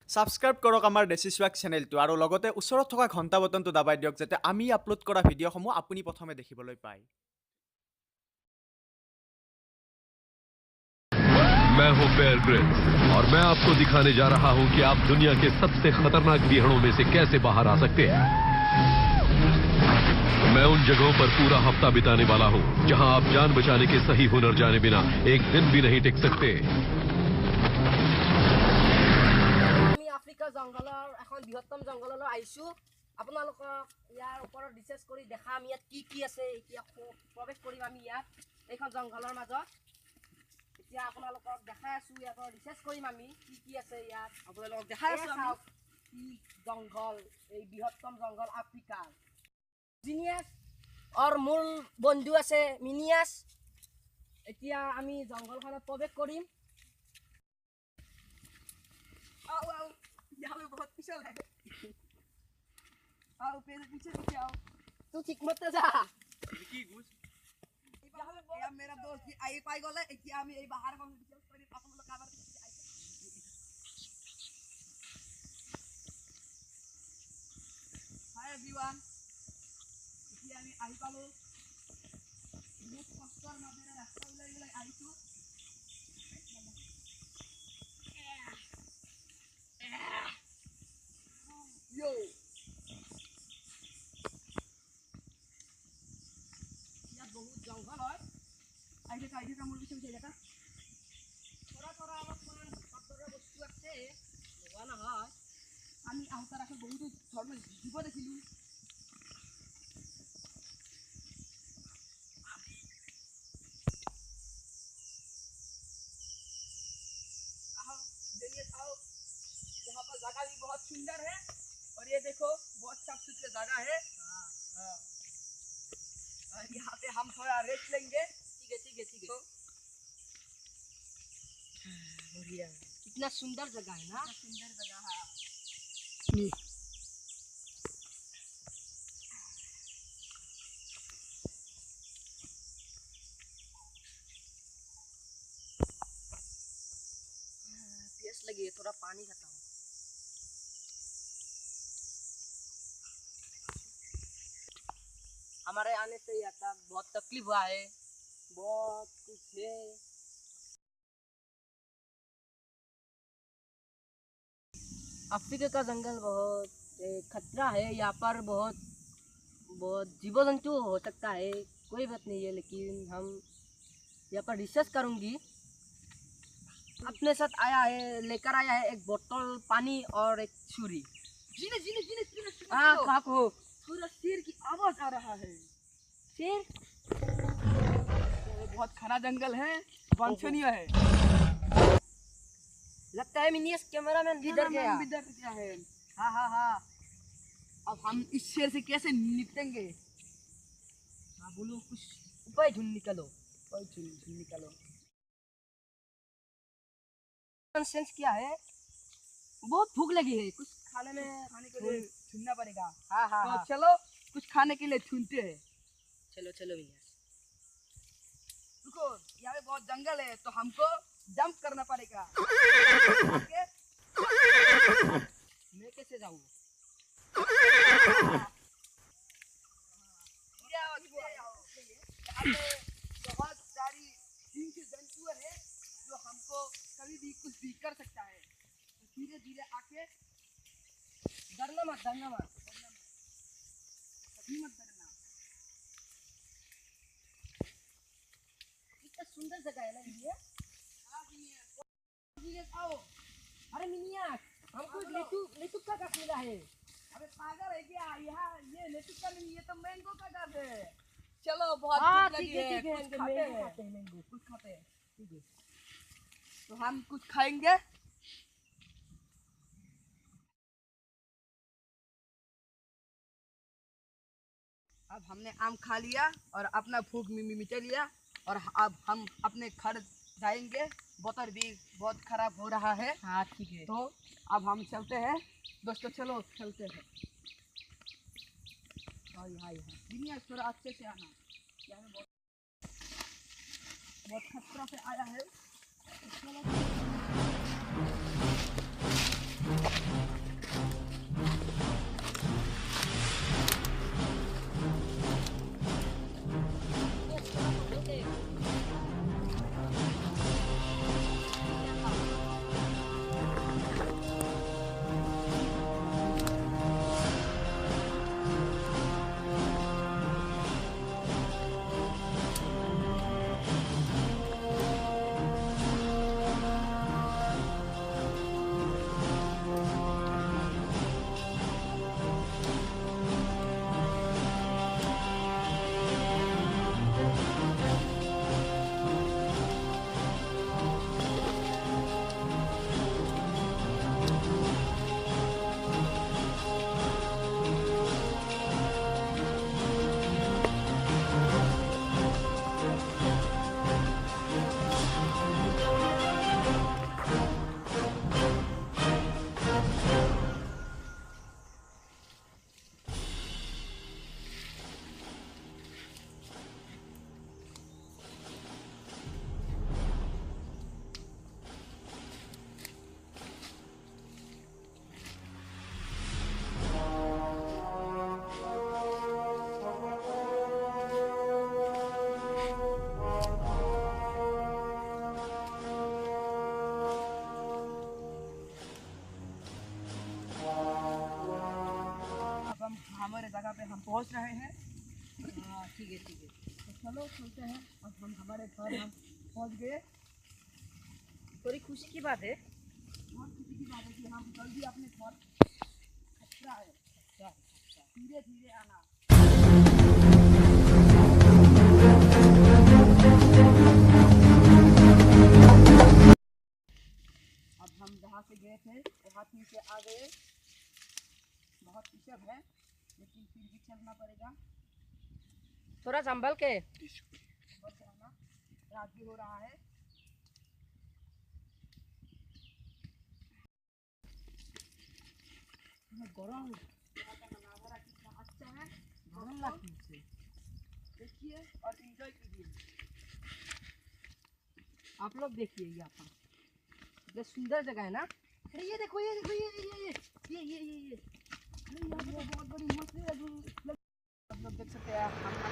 Subscribe কৰক আমাৰ দেশী স্বাগ চেনেলটো আৰু লগতে ওচৰত থকা ঘণ্টা বটনটো দাবাই দিয়ক যাতে আমি আপলোড কৰা ভিডিঅ'সমূহ আপুনি প্ৰথমে দেখিবলৈ পায়। मैं हूं बेयर ग्रिल्स और मैं आपको दिखाने जा रहा हूं कि आप दुनिया के सबसे खतरनाक बिहड़ों में से कैसे बाहर आ सकते हैं। मैं उन जगहों पर पूरा हफ्ता बिताने वाला हूं जहां आप जान बचाने के सही हुनर जाने बिना एक दिन भी नहीं टिक सकते। আফ্ৰিকা জংগলৰ এখন বৃহত্তম জংগললৈ আহিছো। আপোনালোকক ইয়াৰ ওপৰত ৰিচাৰ্চ কৰি দেখাম ইয়াত কি কি আছে। এতিয়া প্ৰৱেশ কৰিম আমি ইয়াত এইখন জংগলৰ মাজত। এতিয়া আপোনালোকক দেখাই আছো ইয়াৰ পৰা ৰিচাৰ্চ কৰিম আমি কি কি আছে ইয়াত। আপোনালোকক দেখাই আছো আমি কি জংগল, এই বৃহত্তম জংগল আফ্ৰিকাৰ। জিনিয়াছ और মূল বন্ধু আছে মিনিয়াছ। এতিয়া আমি জংগলখনত প্ৰৱেশ কৰিম। यहाँ पे बहुत फिसल है। आओ पीछे आओ। तू ठीक मत जा। কি গুছ यार मेरा दोस्त की आई पाई गले कि আমি এই বাহার কোন ডিটেইলস করি আপনাদের কাভার হাই এভরিওয়ান কি আমি আই পালো বহুত কষ্টর মাঝে রাস্তা উলাই আইছো। Yo. ইয়াত বহুত জংঘল হয়। আইডি কামুৰ পিছে দেখা থৰা অলপমান পাথৰৰ বস্তু আছে নোহোৱা নহয়। আমি আহোঁতে ৰাখি বহুতো ধৰণৰ জীৱ দেখিলোঁ। यहाँ पर जगह भी बहुत सुंदर है और ये देखो बहुत साफ सुथरा जगह है। और यहाँ पे हम थोड़ा रेस्ट लेंगे। ठीक है बढ़िया। कितना सुंदर जगह है ना। सुंदर जगह है। प्यास लगी है थोड़ा पानी खाता हूँ। हमारे आने से यहाँ तक बहुत तकलीफ हुआ है, बहुत कुछ है। अफ्रीका का जंगल बहुत खतरा है। यहाँ पर बहुत जीव जंतु हो सकता है। कोई बात नहीं है, लेकिन हम यहाँ पर रिसर्च करूँगी। अपने साथ लेकर आया है एक बोतल पानी और एक छुरी। जीने हाँ हो पूरा शेर की आवाज आ रहा है। शेर बहुत घना जंगल है, वांछनीय है। लगता है मिनियस कैमरामैन इधर गया है। हाँ अब हम इस शेर से कैसे निपटेंगे। हाँ बोलो कुछ उपाय ढूंढ निकालो। सेंस क्या है, बहुत भूख लगी है, कुछ खाने के लिए ढूंढना पड़ेगा। हाँ तो चलो कुछ खाने के लिए ढूंढते हैं। चलो मिनियस रुको, यहाँ पे बहुत जंगल है तो हमको जंप करना पड़ेगा। मैं कैसे जाऊँ। बहुत सारी हिंसक जंतु है जो हमको कभी भी कुछ भी कर सकता है। तो धीरे धीरे आके डरना मत कभी मत डरना। कितना सुंदर जगह है ना ये। आओ। अरे मिनिया हमको लेटुक का गाछ मिला है। अबे पागल है क्या, यहाँ ये लेटुक का नहीं, ये तो मैंगो का गाछ है। चलो बहुत भूख लगी है, कुछ खाते हैं। ठीक है तो हम कुछ खाएंगे। अब हमने आम खा लिया और अपना भूख मिटा लिया और अब हम अपने घर जाएंगे। बोतल भी बहुत खराब हो रहा है। हाँ ठीक है तो अब हम चलते हैं दोस्तों, चलो चलते हैं। यहाँ थोड़ा अच्छे से आना, यहाँ बहुत खतरा से आया है। हमारे जगह पे हम पहुंच रहे हैं। हाँ ठीक है ठीक है। तो चलो चलते हैं। अब हम हमारे घर हम पहुंच गए। थोड़ी खुशी की बात है। बहुत खुशी की बात है कि हम जल्दी अपने घर खतरा है, धीरे धीरे आना। अब हम जहाँ से गए थे वहाँ फिर से आ गए। बहुत कीचड़ है लेकिन फिर भी चलना पड़ेगा। थोड़ा संभल के। बस जाना, रात भी हो रहा है। गरम यहाँ का नज़ारा कितना अच्छा है, गरम लगती है। देखिए और एंजॉय कीजिए। आप लोग देखिए यहाँ पर कितना सुंदर जगह है ना। अरे ये देखो ये देखो ये अरे यहाँ पे तो बहुत बड़ी मछली है। आप लोग देख सकते हैं हम